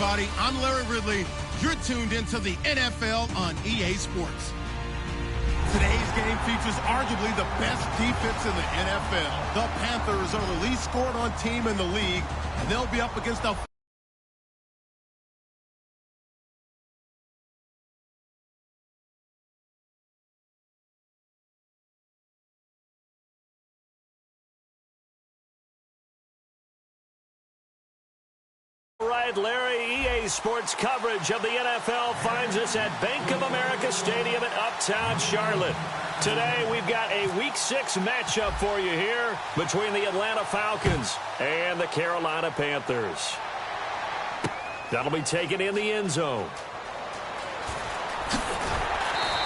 everybody. I'm Larry Ridley. You're tuned into the NFL on EA Sports. Today's game features arguably the best defense in the NFL. The Panthers are the least scored on team in the league, and they'll be up against the Right, Larry, EA Sports coverage of the NFL finds us at Bank of America Stadium in Uptown Charlotte. Today, we've got a Week 6 matchup for you here between the Atlanta Falcons and the Carolina Panthers. That'll be taken in the end zone.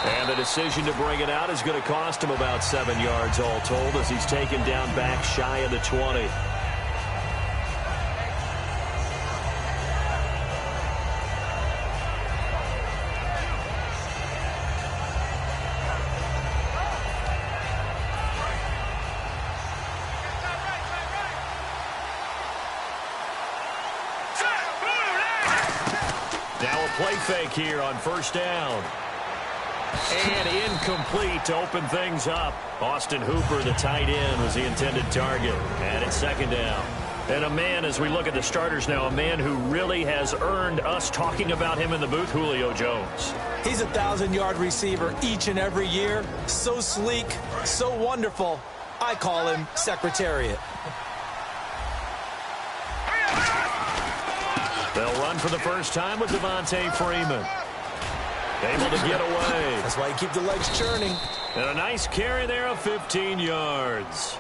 And the decision to bring it out is going to cost him about 7 yards all told as he's taken down back shy of the 20. Play fake here on first down. And incomplete to open things up. Austin Hooper, the tight end, was the intended target. And it's second down. And a man, as we look at the starters now, a man who really has earned us talking about him in the booth, Julio Jones. He's a 1,000-yard receiver each and every year. So sleek, so wonderful. I call him Secretariat. They'll run for the first time with Devontae Freeman. Able to get away. That's why you keep the legs churning. And a nice carry there of 15 yards.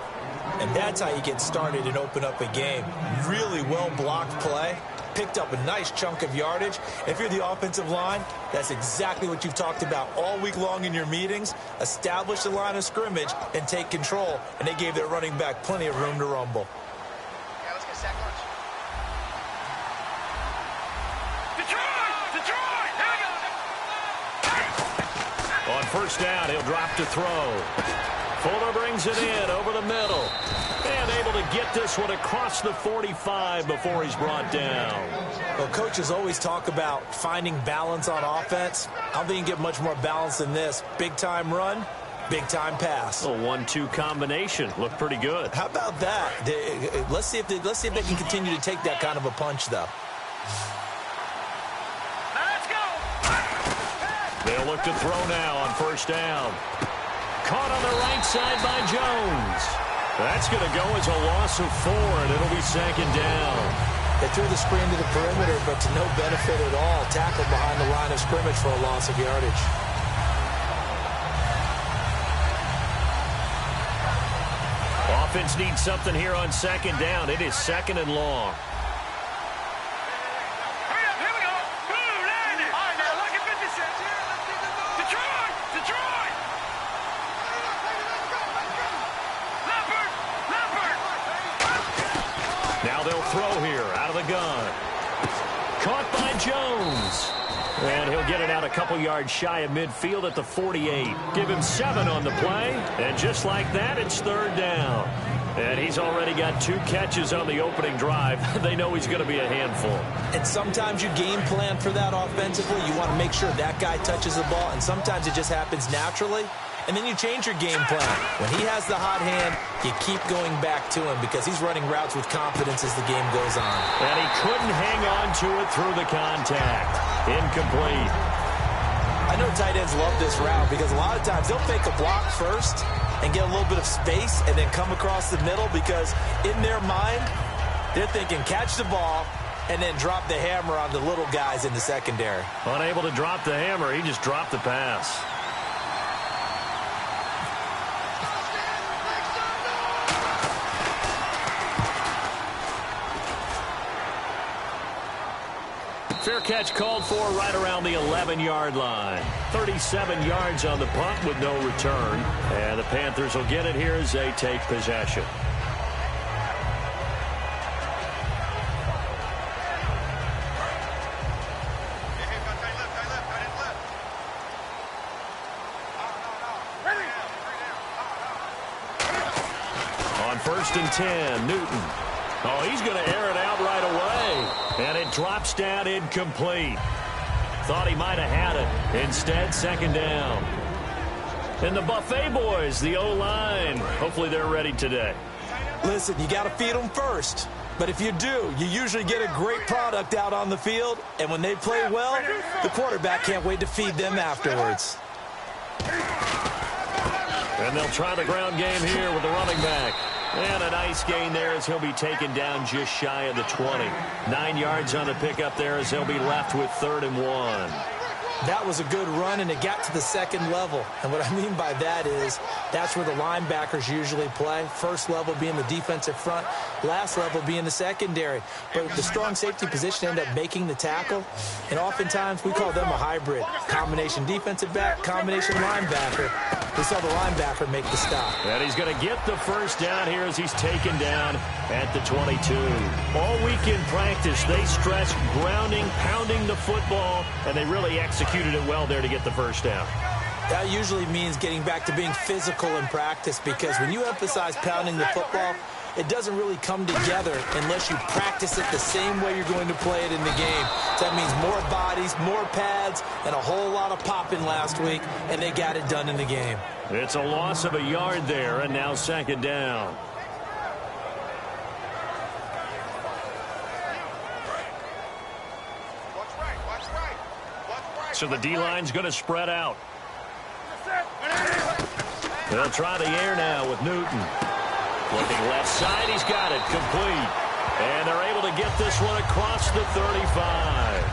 And that's how you get started and open up a game. Really well-blocked play. Picked up a nice chunk of yardage. If you're the offensive line, that's exactly what you've talked about all week long in your meetings. Establish the line of scrimmage and take control. And they gave their running back plenty of room to rumble. On first down, he'll drop to throw. Fuller brings it in over the middle. And able to get this one across the 45 before he's brought down. Well, coaches always talk about finding balance on offense. I don't think you can get much more balance than this. Big-time run, big-time pass. A 1-2 combination. Looked pretty good. How about that? Let's see if they can continue to take that kind of a punch, though. They'll look to throw now on first down. Caught on the right side by Jones. That's going to go as a loss of 4, and it'll be second down. They threw the screen to the perimeter, but to no benefit at all. Tackled behind the line of scrimmage for a loss of yardage. Offense needs something here on second down. It is second and long. Now they'll throw here out of the gun. Caught by Jones. And he'll get it out a couple yards shy of midfield at the 48. Give him 7 on the play. And just like that, it's third down. And he's already got 2 catches on the opening drive. They know he's going to be a handful. And sometimes you game plan for that offensively. You want to make sure that guy touches the ball. And sometimes it just happens naturally. And then you change your game plan. When he has the hot hand, you keep going back to him because he's running routes with confidence as the game goes on. And he couldn't hang on to it through the contact. Incomplete. I know tight ends love this route because a lot of times they'll fake a block first and get a little bit of space and then come across the middle because in their mind, they're thinking catch the ball and then drop the hammer on the little guys in the secondary. Unable to drop the hammer, he just dropped the pass. Fair catch called for right around the 11-yard line. 37 yards on the punt with no return. And the Panthers will get it here as they take possession. On 1st and 10, Newton. Oh, he's going to air it out right away. And it drops down incomplete. Thought he might have had it. Instead, second down. And the Buffet boys, the O-line, hopefully they're ready today. Listen, you got to feed them first. But if you do, you usually get a great product out on the field. And when they play well, the quarterback can't wait to feed them afterwards. And they'll try the ground game here with the running back. And a nice gain there as he'll be taken down just shy of the 20. 9 yards on the pickup there as they'll be left with 3rd and 1. That was a good run, and it got to the second level. And what I mean by that is that's where the linebackers usually play. First level being the defensive front, last level being the secondary. But the strong safety position ended up making the tackle, and oftentimes we call them a hybrid. Combination defensive back, combination linebacker. We saw the linebacker make the stop. And he's going to get the first down here as he's taken down at the 22. All week in practice, they stressed grounding, pounding the football, and they really executed it well there to get the first down. That usually means getting back to being physical in practice, because when you emphasize pounding the football, it doesn't really come together unless you practice it the same way you're going to play it in the game. So that means more bodies, more pads, and a whole lot of popping last week, and they got it done in the game. It's a loss of a yard there, and now second down. So the D-line's going to spread out. They'll try the air now with Newton. Looking left side, he's got it, complete. And they're able to get this one across the 35.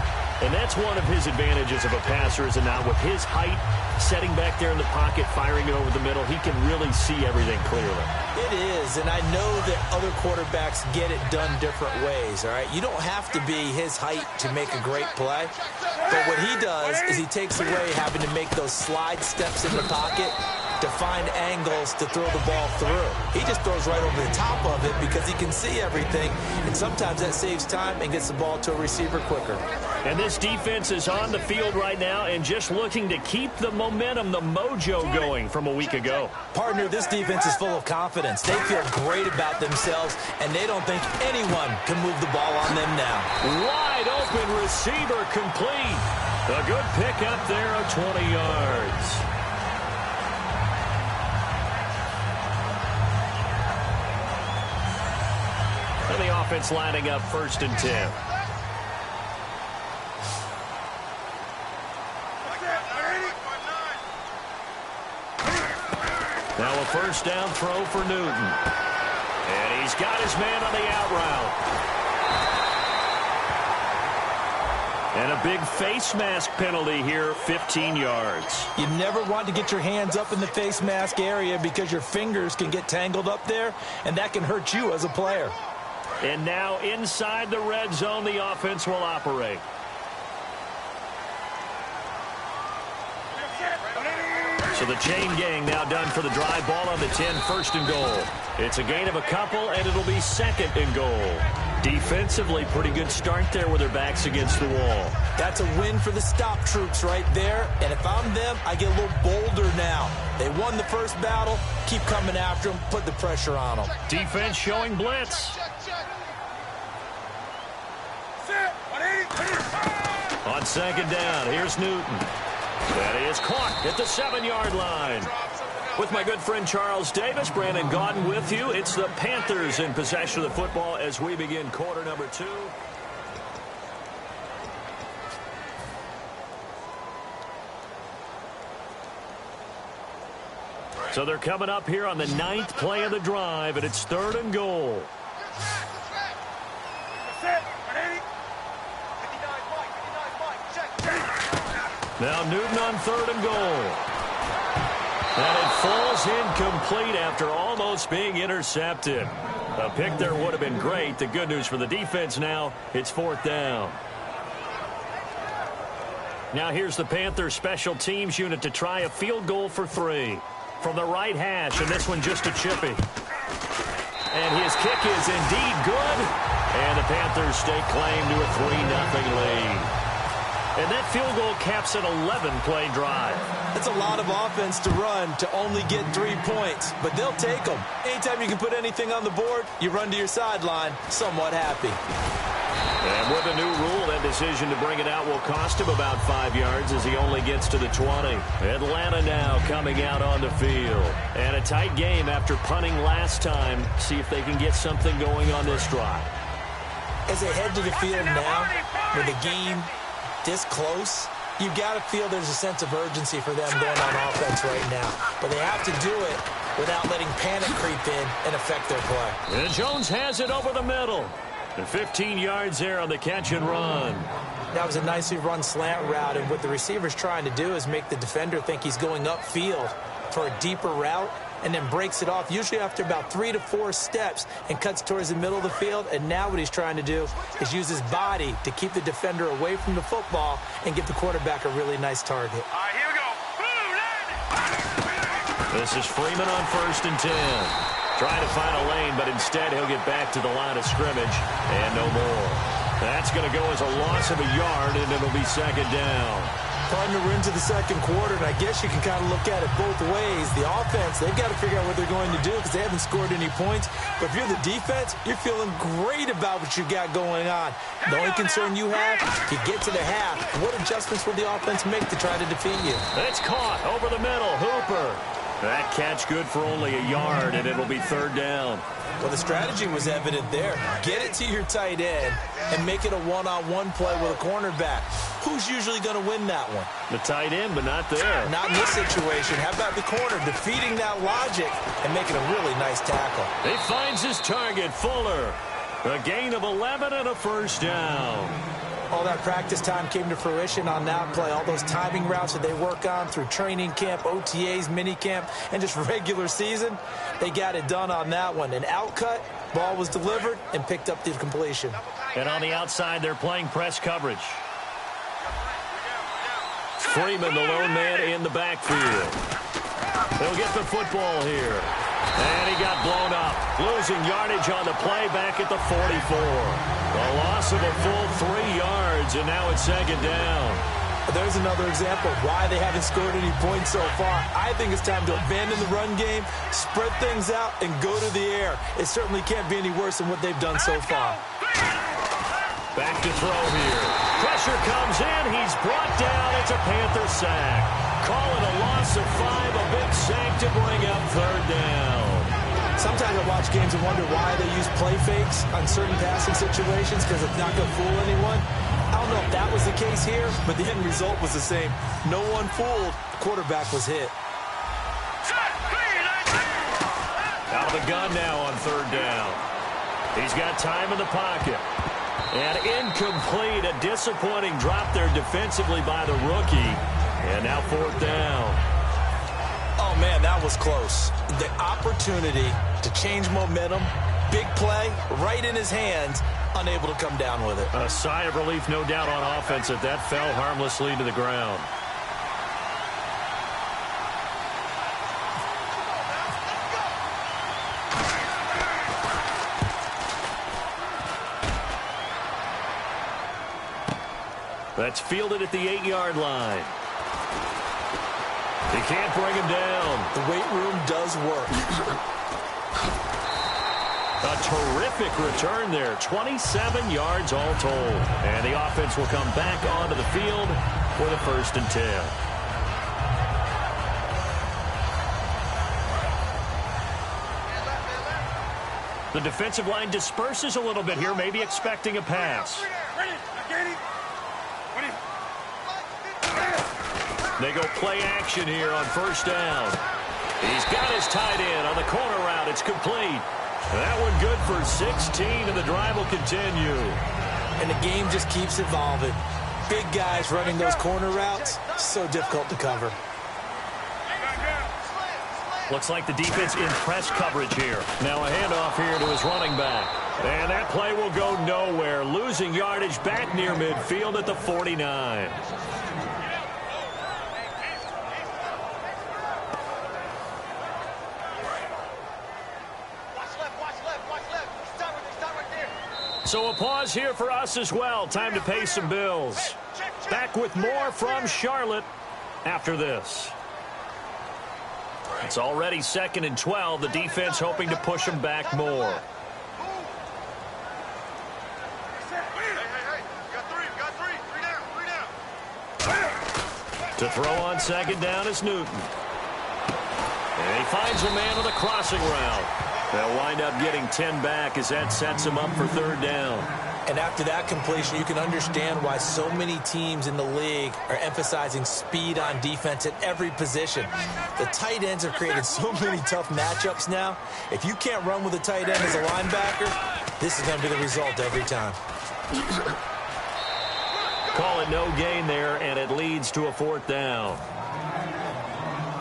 And that's one of his advantages of a passer, is now with his height, setting back there in the pocket, firing it over the middle, he can really see everything clearly. It is, and I know that other quarterbacks get it done different ways, all right? You don't have to be his height to make a great play. But what he does is he takes away having to make those slide steps in the pocket to find angles to throw the ball through. He just throws right over the top of it because he can see everything, and sometimes that saves time and gets the ball to a receiver quicker. And this defense is on the field right now and just looking to keep the momentum, the mojo going from a week ago. Partner, this defense is full of confidence. They feel great about themselves, and they don't think anyone can move the ball on them now. Wide open receiver complete. A good pick up there of 20 yards. And the offense lining up 1st and 10. Now a first down throw for Newton. And he's got his man on the out route. And a big face mask penalty here, 15 yards. You never want to get your hands up in the face mask area because your fingers can get tangled up there, and that can hurt you as a player. And now inside the red zone, the offense will operate. So the chain gang now done for the drive. Ball on the 10, 1st and goal. It's a gain of a couple, and it'll be 2nd and goal. Defensively, pretty good start there with their backs against the wall. That's a win for the stop troops right there. And if I'm them, I get a little bolder now. They won the first battle. Keep coming after them. Put the pressure on them. Defense showing blitz. On 2nd down, here's Newton. That is caught at the 7-yard line. With my good friend Charles Davis, Brandon Gaudin with you. It's the Panthers in possession of the football as we begin quarter number 2. So they're coming up here on the 9th play of the drive, and it's 3rd and goal. Now Newton on 3rd and goal. And it falls incomplete after almost being intercepted. A pick there would have been great. The good news for the defense now, it's 4th down. Now here's the Panthers special teams unit to try a field goal for 3. From the right hash, and this one just a chippy. And his kick is indeed good. And the Panthers stake claim to a 3-0 lead. And that field goal caps an 11-play drive. That's a lot of offense to run to only get 3 points, but they'll take them. Anytime you can put anything on the board, you run to your sideline somewhat happy. And with a new rule, that decision to bring it out will cost him about 5 yards as he only gets to the 20. Atlanta now coming out on the field. And a tight game after punting last time. See if they can get something going on this drive. As they head to the field now, with the game this close, you've got to feel there's a sense of urgency for them going on offense right now. But they have to do it without letting panic creep in and affect their play. And Jones has it over the middle. And 15 yards there on the catch and run. That was a nicely run slant route, and what the receiver's trying to do is make the defender think he's going upfield for a deeper route, and then breaks it off, usually after about 3 to 4 steps, and cuts towards the middle of the field. And now what he's trying to do is use his body to keep the defender away from the football and give the quarterback a really nice target. All right, here we go. This is Freeman on 1st and 10. Trying to find a lane, but instead he'll get back to the line of scrimmage, and no more. That's going to go as a loss of a yard, and it'll be 2nd down. Partner, we're into the 2nd quarter, and I guess you can kind of look at it both ways. The offense, they've got to figure out what they're going to do because they haven't scored any points. But if you're the defense, you're feeling great about what you got going on. The only concern you have, you get to the half, what adjustments will the offense make to try to defeat you? It's caught over the middle. Hooper. That catch good for only a yard, and it'll be 3rd down. Well, the strategy was evident there. Get it to your tight end and make it a one-on-one play with a cornerback. Who's usually going to win that one? The tight end, but not there. Not in this situation. How about the corner defeating that logic and making a really nice tackle? He finds his target, Fuller. A gain of 11 and a 1st down. All that practice time came to fruition on that play. All those timing routes that they work on through training camp, OTAs, minicamp, and just regular season, they got it done on that one. An outcut, ball was delivered, and picked up the completion. And on the outside, they're playing press coverage. Freeman, the lone man in the backfield. He'll get the football here. And he got blown up. Losing yardage on the play back at the 44. A loss of a full 3 yards, and now it's 2nd down. There's another example of why they haven't scored any points so far. I think it's time to abandon the run game, spread things out, and go to the air. It certainly can't be any worse than what they've done so far. Back to throw here. Pressure comes in. He's brought down. It's a Panther sack. Call it a loss of 5, a big sack to bring up 3rd down. Sometimes I watch games and wonder why they use play fakes on certain passing situations because it's not going to fool anyone. I don't know if that was the case here, but the end result was the same. No one fooled. The quarterback was hit. Out of the gun now on 3rd down. He's got time in the pocket. And incomplete. A disappointing drop there defensively by the rookie. And now 4th down. Oh, man, that was close. The opportunity to change momentum, big play, right in his hands, unable to come down with it. A sigh of relief, no doubt, on offense if that fell harmlessly to the ground. That's fielded at the 8-yard line. He can't bring him down. The weight room does work. A terrific return there. 27 yards all told. And the offense will come back onto the field for the 1st and 10. The defensive line disperses a little bit here, maybe expecting a pass. They go play action here on 1st down. He's got his tight end on the corner route. It's complete. That one good for 16, and the drive will continue. And the game just keeps evolving. Big guys running those corner routes, so difficult to cover. Looks like the defense in press coverage here. Now a handoff here to his running back. And that play will go nowhere. Losing yardage back near midfield at the 49. So a pause here for us as well. Time to pay some bills. Back with more from Charlotte after this. It's already 2nd and 12. The defense hoping to push them back more. To throw on second down is Newton. And he finds a man with a crossing route. They'll wind up getting 10 back as that sets him up for third down. And after that completion, you can understand why so many teams in the league are emphasizing speed on defense at every position. The tight ends have created so many tough matchups now. If you can't run with a tight end as a linebacker, this is going to be the result every time. Call it no gain there, and it leads to a fourth down.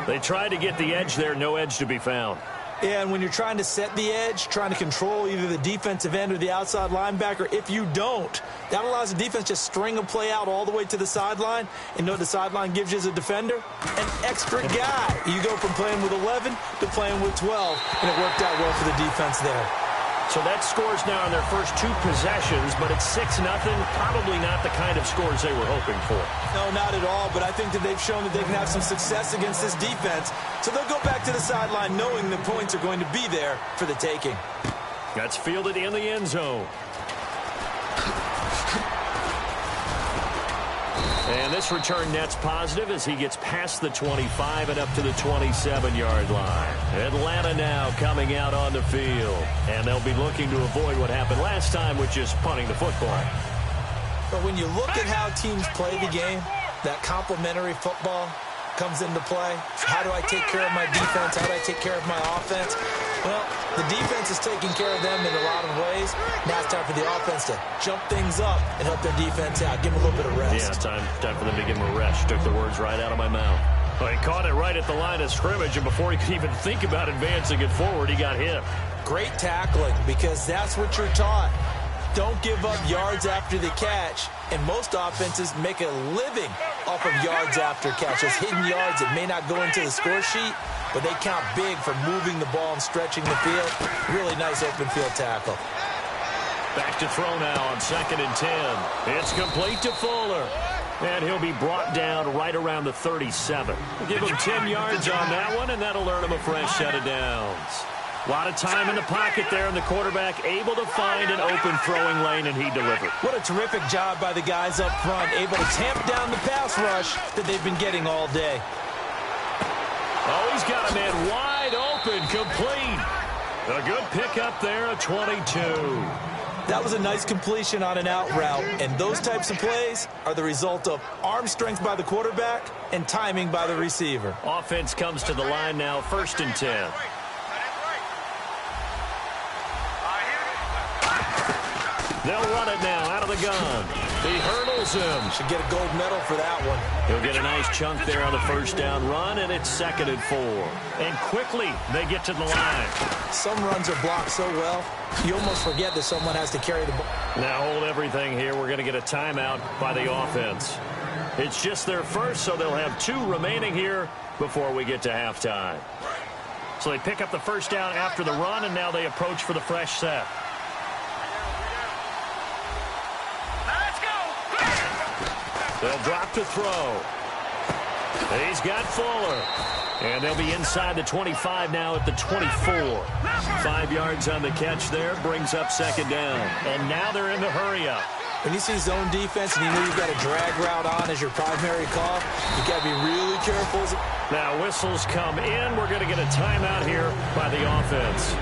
They tried to get the edge there, no edge to be found. Yeah, and when you're trying to set the edge, trying to control either the defensive end or the outside linebacker, if you don't, that allows the defense to string a play out all the way to the sideline. And know what the sideline gives you as a defender? An extra guy. You go from playing with 11 to playing with 12, and it worked out well for the defense there. So that scores now on their first 2 possessions, but it's 6-0. Probably not the kind of scores they were hoping for. No, not at all, but I think that they've shown that they can have some success against this defense. So they'll go back to the sideline knowing the points are going to be there for the taking. That's fielded in the end zone. And this return net's positive as he gets past the 25 and up to the 27-yard line. Atlanta now coming out on the field. And they'll be looking to avoid what happened last time, which is punting the football. But when you look at how teams play the game, that complementary football comes into play. How do I take care of my defense? How do I take care of my offense? Well, the defense is taking care of them in a lot of ways. Now it's time for the offense to jump things up and help their defense out. Give them a little bit of rest. Yeah, time for them to give them a rest. Took the words right out of my mouth. Well, he caught it right at the line of scrimmage, and before he could even think about advancing it forward, he got hit. Great tackling, because that's what you're taught. Don't give up yards after the catch, and most offenses make a living off of yards after catch. Those hidden yards that may not go into the score sheet, but they count big for moving the ball and stretching the field. Really nice open field tackle. Back to throw now on 2nd and 10. It's complete to Fuller. And he'll be brought down right around the 37. Give him 10 yards on that one, and that'll earn him a fresh set of downs. A lot of time in the pocket there, and the quarterback able to find an open throwing lane, and he delivered. What a terrific job by the guys up front, able to tamp down the pass rush that they've been getting all day. Oh, he's got a man wide open, complete. A good pickup there, a 22. That was a nice completion on an out route, and those types of plays are the result of arm strength by the quarterback and timing by the receiver. Offense comes to the line now, 1st and 10. They'll run it now out of the gun. He hurdles him. Should get a gold medal for that one. He'll get a nice chunk there on the first down run, and it's 2nd and 4. And quickly, they get to the line. Some runs are blocked so well, you almost forget that someone has to carry the ball. Now hold everything here. We're going to get a timeout by the offense. It's just their first, so they'll have 2 remaining here before we get to halftime. So they pick up the first down after the run, and now they approach for the fresh set. They'll drop to throw. He's got Fuller. And they'll be inside the 25 now at the 24. 5 yards on the catch there, brings up 2nd down. And now they're in the hurry-up. When you see zone defense and you know you've got a drag route on as your primary call, you've got to be really careful. Now whistles come in. We're going to get a timeout here by the offense.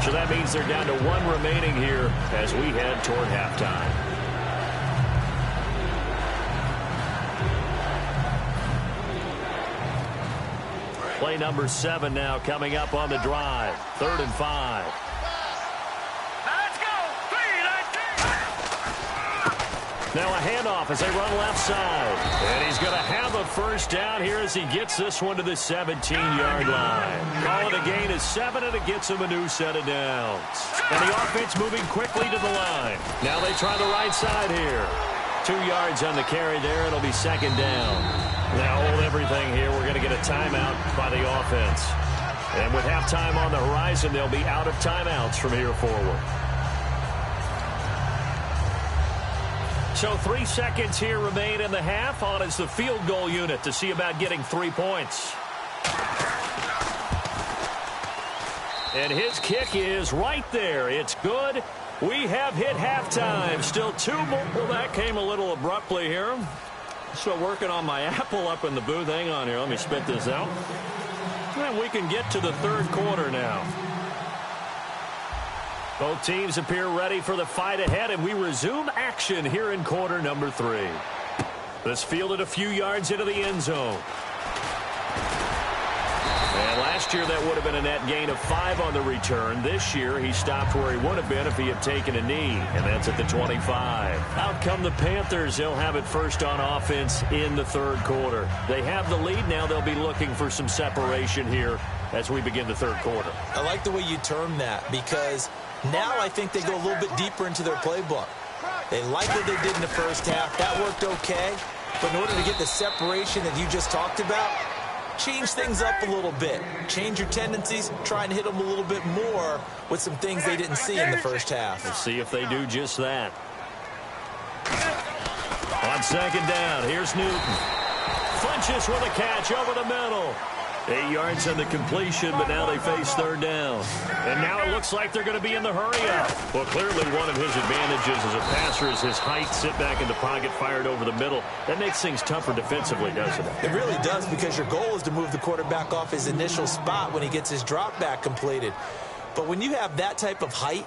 So that means they're down to 1 remaining here as we head toward halftime. Play number 7 now coming up on the drive. 3rd and 5. Let's go. 3, Now a handoff as they run left side. And he's going to have a first down here as he gets this one to the 17-yard line. Call it a gain of 7, and it gets him a new set of downs. And the offense moving quickly to the line. Now they try the right side here. 2 yards on the carry there. It'll be 2nd down. Now hold everything here. We're going to get a timeout by the offense. And with halftime on the horizon, they'll be out of timeouts from here forward. So 3 seconds here remain in the half. On is the field goal unit to see about getting 3 points. And his kick is right there. It's good. We have hit halftime. Still 2 more. Well, that came a little abruptly here. So working on my apple up in the booth. Hang on here. Let me spit this out. And we can get to the third quarter now. Both teams appear ready for the fight ahead, and we resume action here in quarter number 3. This fielded a few yards into the end zone. And last year that would have been a net gain of 5 on the return. This year he stopped where he would have been if he had taken a knee, and that's at the 25. Out come the Panthers. They'll have it first on offense in the third quarter. They have the lead now. They'll be looking for some separation here as we begin the third quarter. I like the way you term that, because now I think they go a little bit deeper into their playbook. They like what they did in the first half. That worked okay. But in order to get the separation that you just talked about, change things up a little bit. Change your tendencies. Try and hit them a little bit more with some things they didn't see in the first half. Let's see if they do just that. On second down, here's Newton. Funches with a catch over the middle. 8 yards on the completion, but now they face third down. And now it looks like they're going to be in the hurry-up. Well, clearly one of his advantages as a passer is his height, sit back in the pocket, fired over the middle. That makes things tougher defensively, doesn't it? It really does, because your goal is to move the quarterback off his initial spot when he gets his drop back completed. But when you have that type of height,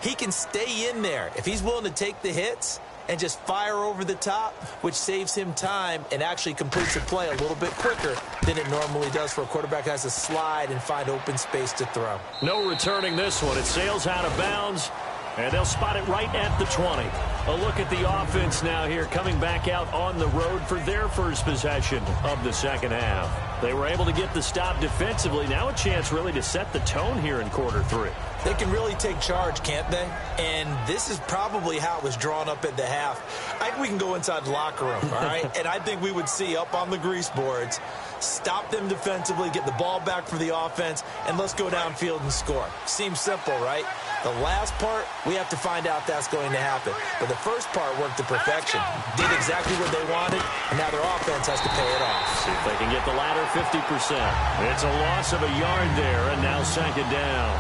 he can stay in there. If he's willing to take the hits and just fire over the top, which saves him time and actually completes the play a little bit quicker than it normally does for a quarterback who has to slide and find open space to throw. No returning this one. It sails out of bounds, and they'll spot it right at the 20. A look at the offense now here, coming back out on the road for their first possession of the second half. They were able to get the stop defensively. Now a chance really to set the tone here in quarter 3. They can really take charge, can't they? And this is probably how it was drawn up at the half. I think we can go inside the locker room, all right? And I think we would see up on the grease boards, stop them defensively, get the ball back for the offense, and let's go downfield and score. Seems simple, right? The last part, we have to find out that's going to happen. But the first part worked to perfection. Did exactly what they wanted, and now their offense has to pay it off. See if they can get the latter 50%. It's a loss of a yard there, and now second down.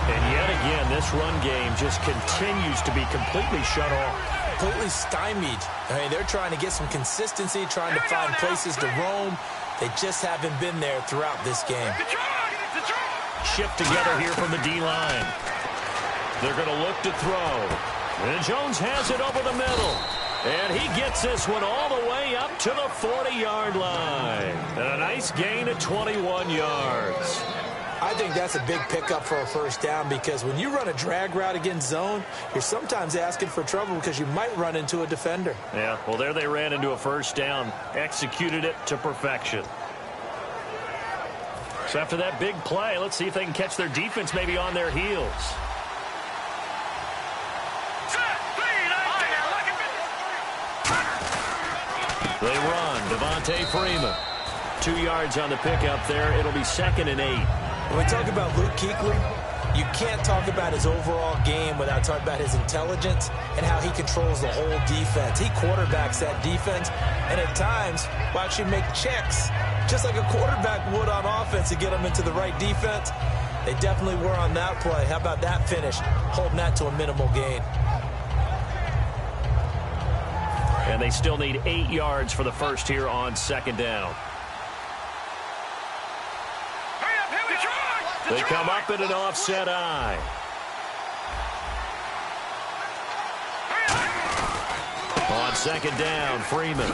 And yet again, this run game just continues to be completely shut off. Completely stymied. I mean, they're trying to get some consistency, trying to find places to roam. They just haven't been there throughout this game. Shift together here from the D-line. They're going to look to throw. And Jones has it over the middle. And he gets this one all the way up to the 40-yard line. And a nice gain of 21 yards. I think that's a big pickup for a first down, because when you run a drag route against zone, you're sometimes asking for trouble because you might run into a defender. Yeah, well, there they ran into a first down, executed it to perfection. So after that big play, let's see if they can catch their defense maybe on their heels. They run. Devontae Freeman. 2 yards on the pickup there. It'll be 2nd and 8. When we talk about Luke Kuechly, you can't talk about his overall game without talking about his intelligence and how he controls the whole defense. He quarterbacks that defense, and at times will actually make checks, just like a quarterback would on offense, to get them into the right defense. They definitely were on that play. How about that finish? Holding that to a minimal gain. And they still need 8 yards for the first here on second down. They come up in an offset eye. On second down, Freeman.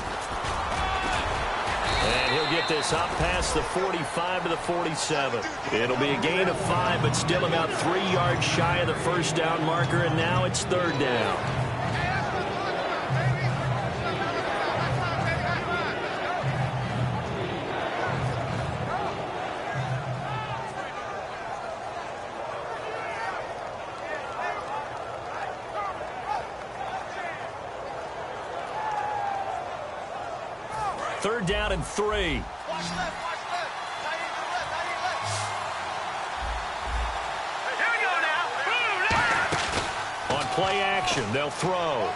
And he'll get this up past the 45 to the 47. It'll be a gain of 5, but still about 3 yards shy of the first down marker, and now it's third down. Third down and 3. On play action, they'll throw.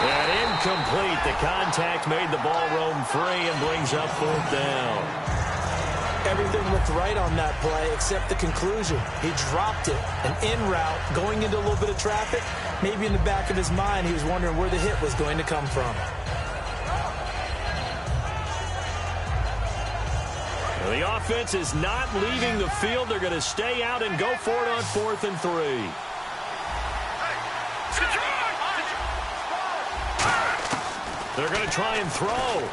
And incomplete. The contact made the ball roam free and brings up fourth down. Everything looked right on that play except the conclusion. He dropped it, an in route, going into a little bit of traffic. Maybe in the back of his mind, he was wondering where the hit was going to come from. The offense is not leaving the field. They're going to stay out and go for it on 4th and 3. They're going to try and throw.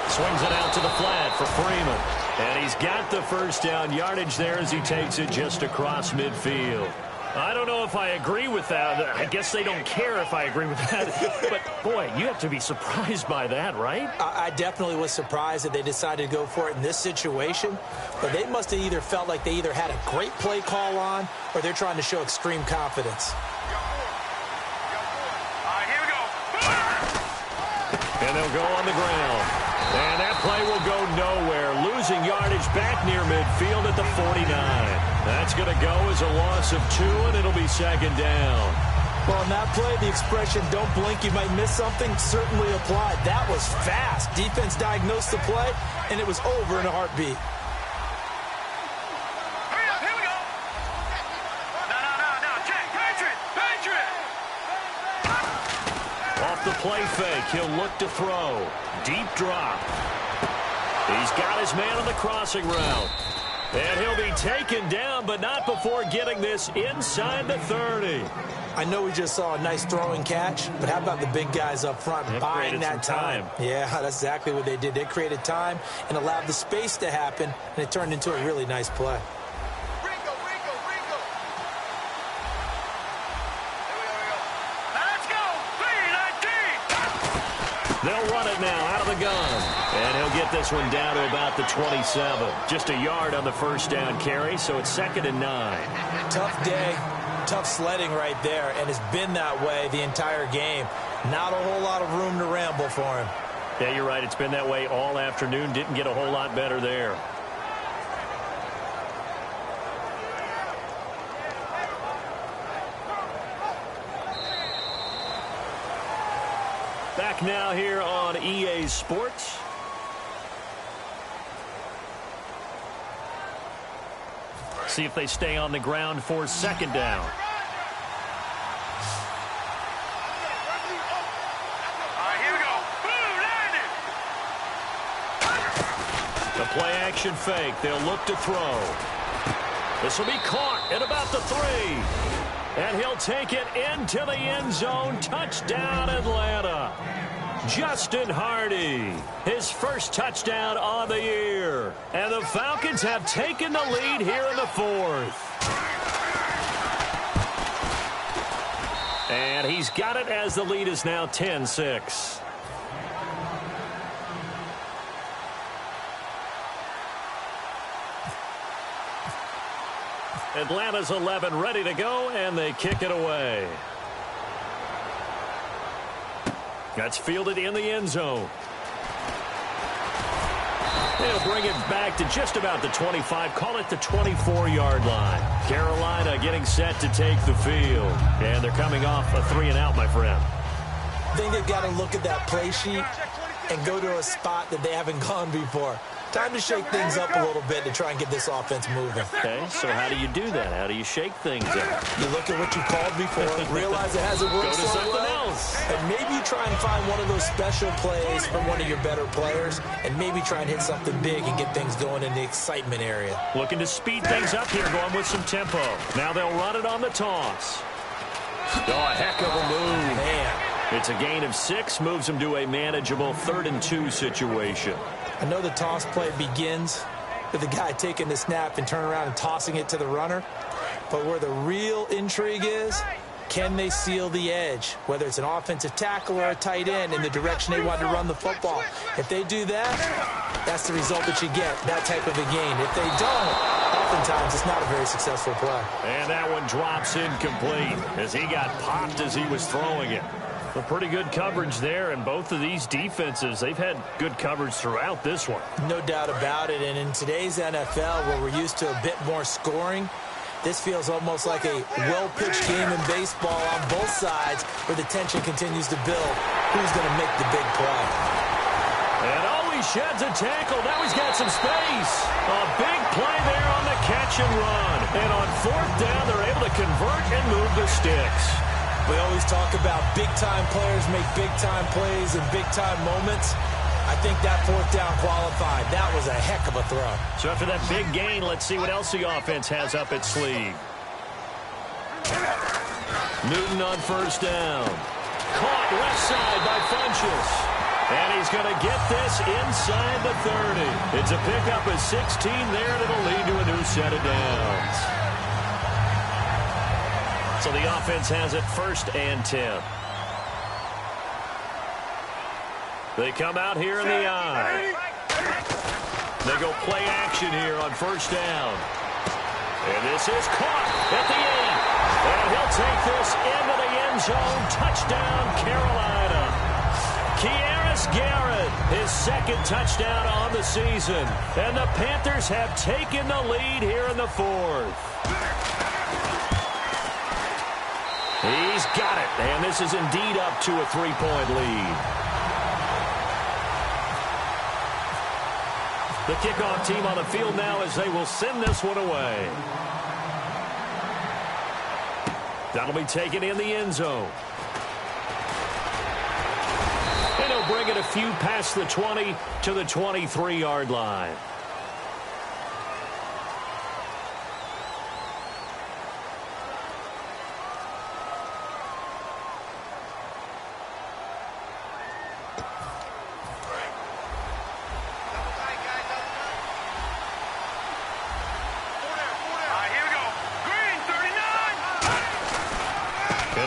Swings it out to the flat for Freeman. And he's got the first down yardage there as he takes it just across midfield. I don't know if I agree with that. I guess they don't care if I agree with that. But, boy, you have to be surprised by that, right? I definitely was surprised that they decided to go for it in this situation. But they must have either felt like they either had a great play call on or they're trying to show extreme confidence. And they'll go on the ground. And that play will go nowhere. Losing yardage back near midfield at the 49. That's going to go as a loss of 2, and it'll be 2nd down. Well, on that play, the expression, don't blink, you might miss something, certainly applied. That was fast. Defense diagnosed the play, and it was over in a heartbeat. Here we go. No. Patriot. Off the play fake, he'll look to throw. Deep drop. He's got his man on the crossing route. And he'll be taken down, but not before getting this inside the 30. I know we just saw a nice throwing catch, but how about the big guys up front buying that time? Yeah, that's exactly what they did. They created time and allowed the space to happen, and it turned into a really nice play. Ringo. Let's go. 3-19. They'll run it now out of the gun. And he'll get this one down to about the 27. Just a yard on the first down carry, so it's 2nd and 9. Tough day, tough sledding right there, and it's been that way the entire game. Not a whole lot of room to ramble for him. Yeah, you're right. It's been that way all afternoon. Didn't get a whole lot better there. Back now here on EA Sports. See if they stay on the ground for 2nd down. Here we go. Boom, landed. The play action fake. They'll look to throw. This will be caught at about the 3. And he'll take it into the end zone. Touchdown, Atlanta. Justin Hardy, his first touchdown on the year. And the Falcons have taken the lead here in the 4th. And he's got it as the lead is now 10-6. Atlanta's 11 ready to go, and they kick it away. That's fielded in the end zone. They'll bring it back to just about the 25. Call it the 24-yard line. Carolina getting set to take the field. And they're coming off a 3-and-out, my friend. I think they've got to look at that play sheet and go to a spot that they haven't gone before. Time to shake things up a little bit to try and get this offense moving. Okay, so how do you do that? How do you shake things up? You look at what you called before, realize it hasn't worked so well, and maybe you try and find one of those special plays from one of your better players, and maybe try and hit something big and get things going in the excitement area. Looking to speed things up here, going with some tempo. Now they'll run it on the toss. Oh, a heck of a move. Man. It's a gain of 6, moves them to a manageable 3rd and 2 situation. I know the toss play begins with the guy taking the snap and turning around and tossing it to the runner. But where the real intrigue is, can they seal the edge? Whether it's an offensive tackle or a tight end in the direction they want to run the football. If they do that, that's the result that you get, that type of a gain. If they don't, oftentimes it's not a very successful play. And that one drops incomplete as he got popped as he was throwing it. A pretty good coverage there, and both of these defenses, they've had good coverage throughout this one. No doubt about it, and in today's NFL, where we're used to a bit more scoring, this feels almost like a well-pitched game in baseball on both sides where the tension continues to build. Who's going to make the big play? And always sheds a tackle. Now he's got some space. A big play there on the catch and run. And on fourth down, they're able to convert and move the sticks. We always talk about big-time players make big-time plays in big-time moments. I think that fourth down qualified. That was a heck of a throw. So after that big gain, let's see what else the offense has up its sleeve. Newton on first down. Caught left side by Funchess. And he's going to get this inside the 30. It's a pickup of 16 there, and it'll lead to a new set of downs. So the offense has it 1st and 10. They come out here in the eye. They go play action here on first down. And this is caught at the 8. And he'll take this into the end zone. Touchdown, Carolina. Kearis Garrett, his 2nd touchdown on the season. And the Panthers have taken the lead here in the 4th. He's got it. And this is indeed up to a 3-point lead. The kickoff team on the field now as they will send this one away. That'll be taken in the end zone. And he'll bring it a few past the 20 to the 23-yard line.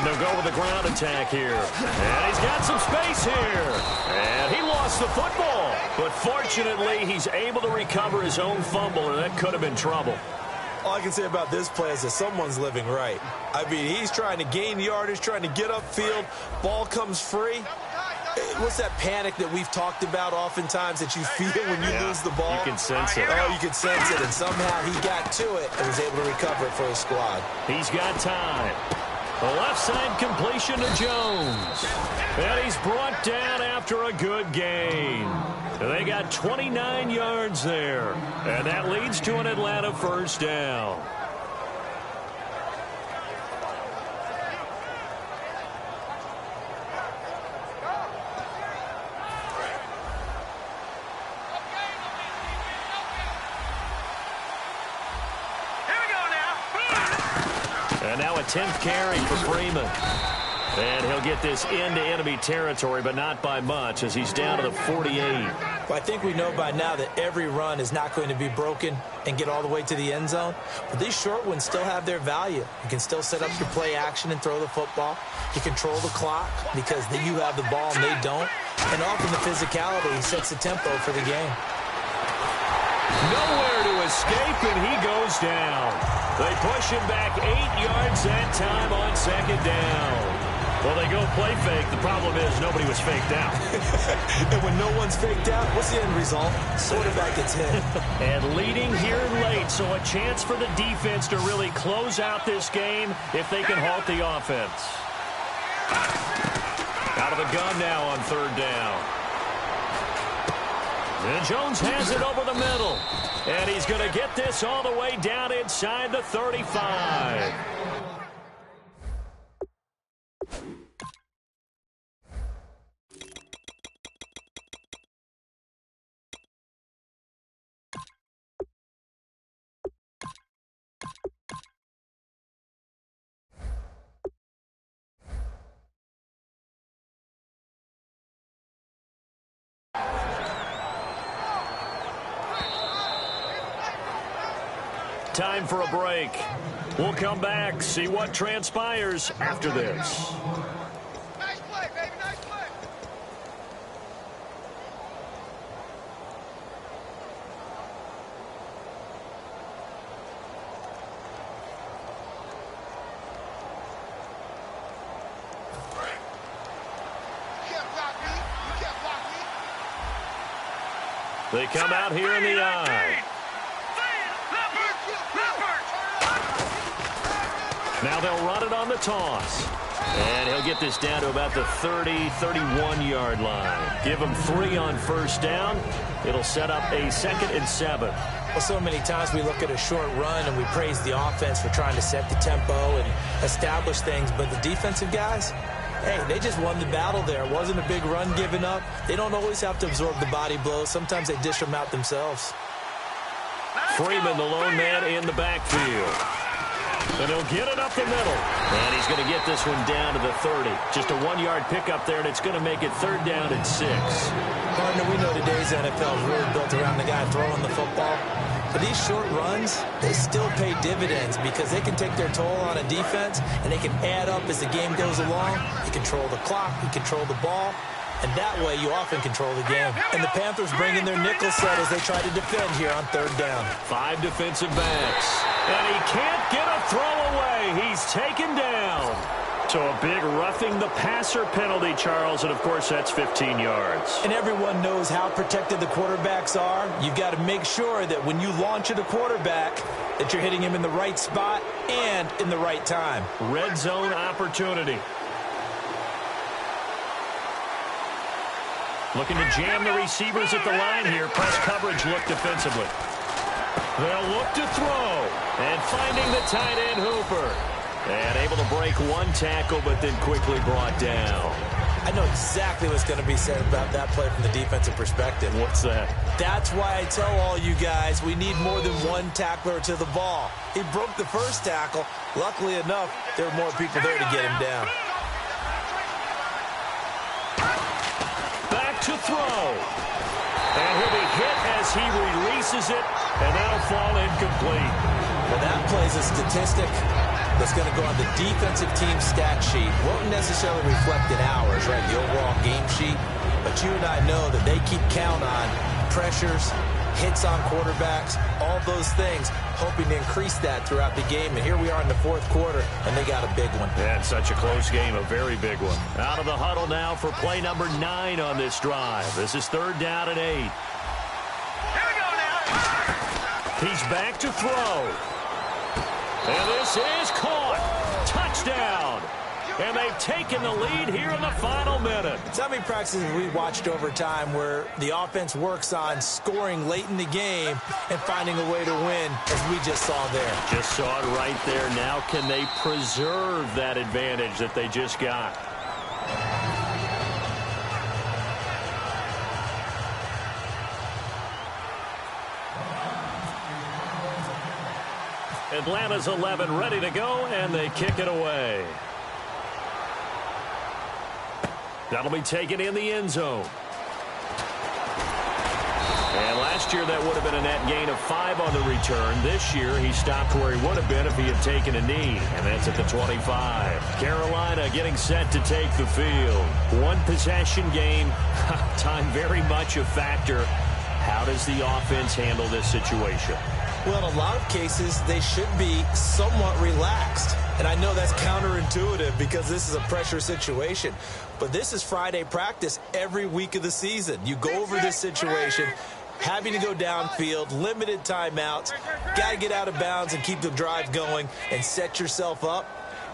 They'll go with the ground attack here. And he's got some space here. And he lost the football. But fortunately, he's able to recover his own fumble, and that could have been trouble. All I can say about this play is that someone's living right. I mean, he's trying to gain yardage, trying to get upfield. Ball comes free. What's that panic that we've talked about oftentimes that you feel when you lose the ball? You can sense it. Oh, you can sense it. And somehow he got to it and was able to recover it for his squad. He's got time. A left side completion to Jones. And he's brought down after a good gain. They got 29 yards there. And that leads to an Atlanta first down. And now a 10th carry for Freeman. And he'll get this into enemy territory, but not by much as he's down to the 48. Well, I think we know by now that every run is not going to be broken and get all the way to the end zone. But these short ones still have their value. You can still set up your play action and throw the football. You control the clock because then you have the ball and they don't. And often the physicality sets the tempo for the game. Nowhere to escape, and he goes down. They push him back 8 yards that time on second down. Well, they go play fake. The problem is nobody was faked out. And when no one's faked out, what's the end result? Quarterback gets hit. And leading here late, so a chance for the defense to really close out this game if they can halt the offense. Out of the gun now on third down. And Jones has it over the middle. And he's going to get this all the way down inside the 35. Time for a break. We'll come back, see what transpires after this. Nice play, baby, nice play. You can't block me. You can't block me. They come out here in the eye. Now they'll run it on the toss. And he'll get this down to about the 30, 31-yard line. Give him 3 on first down. It'll set up a 2nd and 7. Well, so many times we look at a short run and we praise the offense for trying to set the tempo and establish things, but the defensive guys, hey, they just won the battle there. It wasn't a big run given up. They don't always have to absorb the body blows. Sometimes they dish them out themselves. Freeman, the lone man in the backfield. And he'll get it up the middle. And he's going to get this one down to the 30. Just a 1-yard pickup there, and it's going to make it 3rd down and 6. Partner, we know today's NFL is really built around the guy throwing the football. But these short runs, they still pay dividends because they can take their toll on a defense, and they can add up as the game goes along. You control the clock, you control the ball, and that way you often control the game. And the Panthers bring in their nickel set as they try to defend here on 3rd down. 5 defensive backs. And he can't get a throw away. He's taken down. So a big roughing the passer penalty, Charles, and of course that's 15 yards. And everyone knows how protected the quarterbacks are. You've got to make sure that when you launch at a quarterback that you're hitting him in the right spot and in the right time. Red zone opportunity. Looking to jam the receivers at the line here. Press coverage look defensively. They'll look to throw. And finding the tight end Hooper. And able to break 1 tackle, but then quickly brought down. I know exactly what's going to be said about that play from the defensive perspective. What's that? That's why I tell all you guys we need more than 1 tackler to the ball. He broke the first tackle. Luckily enough, there were more people there to get him down. Back to throw. And he'll be hit as he releases it, and that'll fall incomplete. Well, that play's a statistic that's going to go on the defensive team stat sheet. Won't necessarily reflect in ours, right, the overall game sheet. But you and I know that they keep count on pressures, hits on quarterbacks, all those things, hoping to increase that throughout the game. And here we are in the 4th quarter, and they got a big one. Yeah, it's such a close game, a very big one. Out of the huddle now for play number 9 on this drive. This is 3rd down and 8. He's back to throw. And this is caught. Touchdown. And they've taken the lead here in the final minute. So how many practices we watched over time where the offense works on scoring late in the game and finding a way to win, as we just saw there? Just saw it right there. Now can they preserve that advantage that they just got? Atlanta's 11 ready to go, and they kick it away. That'll be taken in the end zone. And last year that would have been a net gain of 5 on the return. This year he stopped where he would have been if he had taken a knee, and that's at the 25. Carolina getting set to take the field. 1 possession game. Time very much a factor. How does the offense handle this situation? Well, in a lot of cases, they should be somewhat relaxed. And I know that's counterintuitive because this is a pressure situation. But this is Friday practice every week of the season. You go over this situation, having to go downfield, limited timeouts, got to get out of bounds and keep the drive going and set yourself up.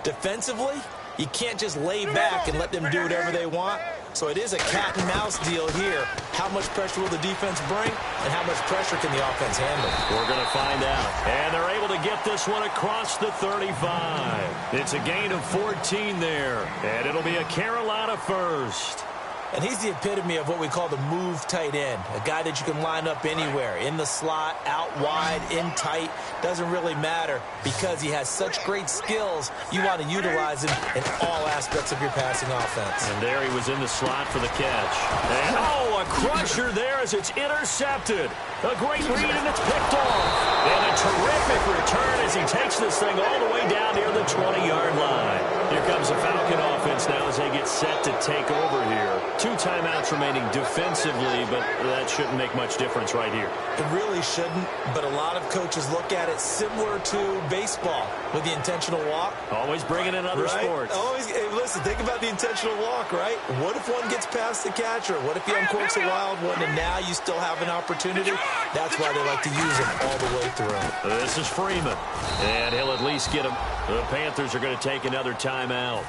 Defensively, you can't just lay back and let them do whatever they want. So it is a cat and mouse deal here. How much pressure will the defense bring, and how much pressure can the offense handle? We're going to find out. And they're able to get this one across the 35. It's a gain of 14 there, and it'll be a Carolina first. And he's the epitome of what we call the move tight end, a guy that you can line up anywhere, in the slot, out wide, in tight, doesn't really matter because he has such great skills. You want to utilize him in all aspects of your passing offense. And there he was in the slot for the catch. And a crusher there as it's intercepted. A great read, and it's picked off. And a terrific return as he takes this thing all the way down near the 20-yard line. Here comes the Falcon offense now as they get set to take over here. 2 timeouts remaining defensively, but that shouldn't make much difference right here. It really shouldn't, but a lot of coaches look at it similar to baseball with the intentional walk. Always bringing in other sports. Always, hey, listen, think about the intentional walk, right? What if one gets past the catcher? What if he uncorks a wild one and now you still have an opportunity? That's why they like to use him all the way through. This is Freeman, and he'll at least get him The Panthers are going to take another timeout.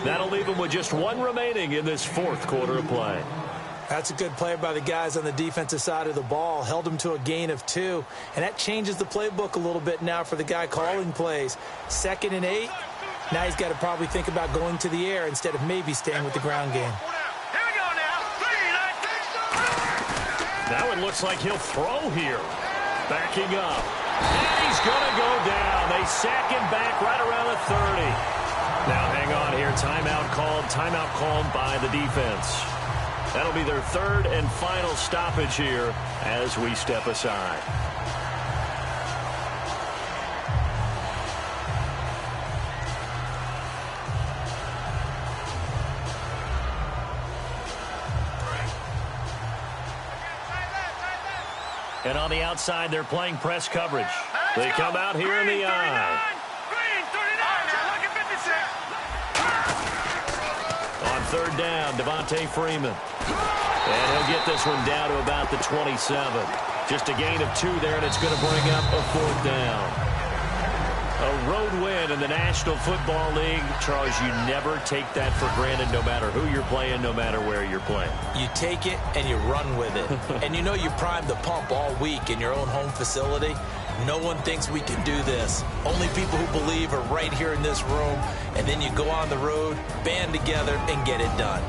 That'll leave them with just one remaining in this fourth quarter of play. That's a good play by the guys on the defensive side of the ball. Held them to a gain of 2. And that changes the playbook a little bit now for the guy calling plays. 2nd and 8. Now he's got to probably think about going to the air instead of maybe staying with the ground game. Now it looks like he'll throw here. Backing up. And he's going to go down. They sack him back right around the 30. Now hang on here. Timeout called by the defense. That'll be their 3rd and final stoppage here as we step aside. And on the outside, they're playing press coverage. They come out here in the eye. On 3rd down, Devontae Freeman. And he'll get this one down to about the 27. Just a gain of 2 there, and it's going to bring up a 4th down. A road win in the National Football League. Charles, you never take that for granted no matter who you're playing, no matter where you're playing. You take it and you run with it. And you know you primed the pump all week in your own home facility. No one thinks we can do this. Only people who believe are right here in this room. And then you go on the road, band together, and get it done.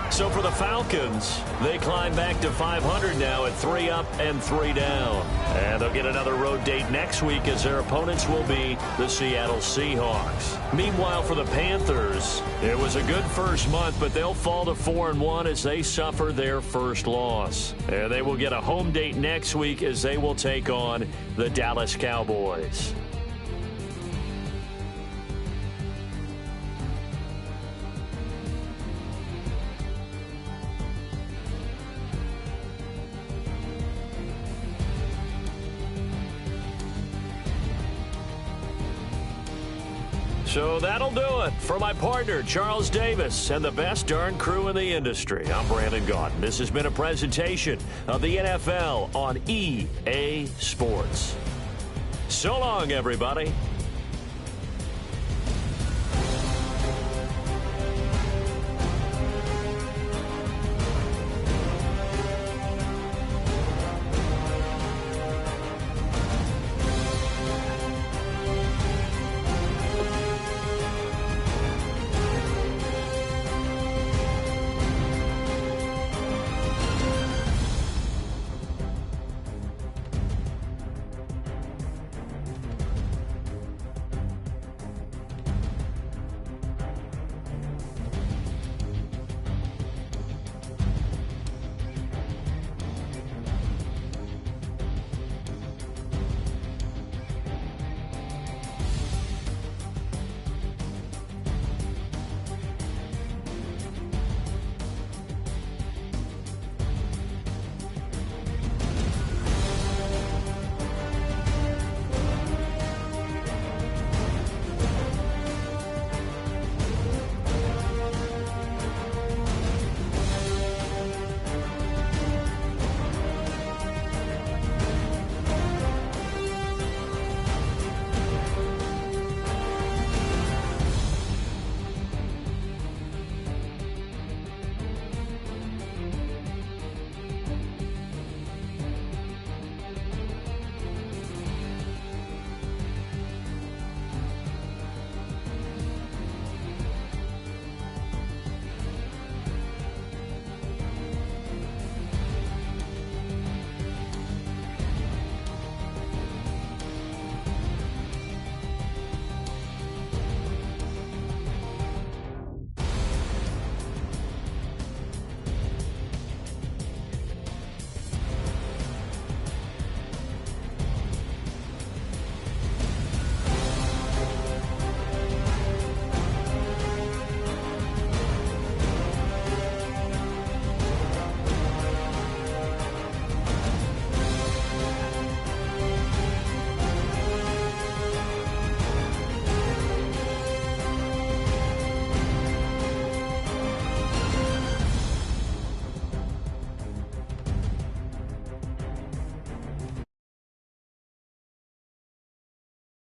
So for the Falcons, they climb back to 500 now at 3 up and 3 down. And they'll get another road date next week as their opponents will be the Seattle Seahawks. Meanwhile, for the Panthers, it was a good first month, but they'll fall to 4-1 as they suffer their first loss. And they will get a home date next week as they will take on the Dallas Cowboys. So that'll do it. For my partner, Charles Davis, and the best darn crew in the industry, I'm Brandon Gaudin. This has been a presentation of the NFL on EA Sports. So long, everybody.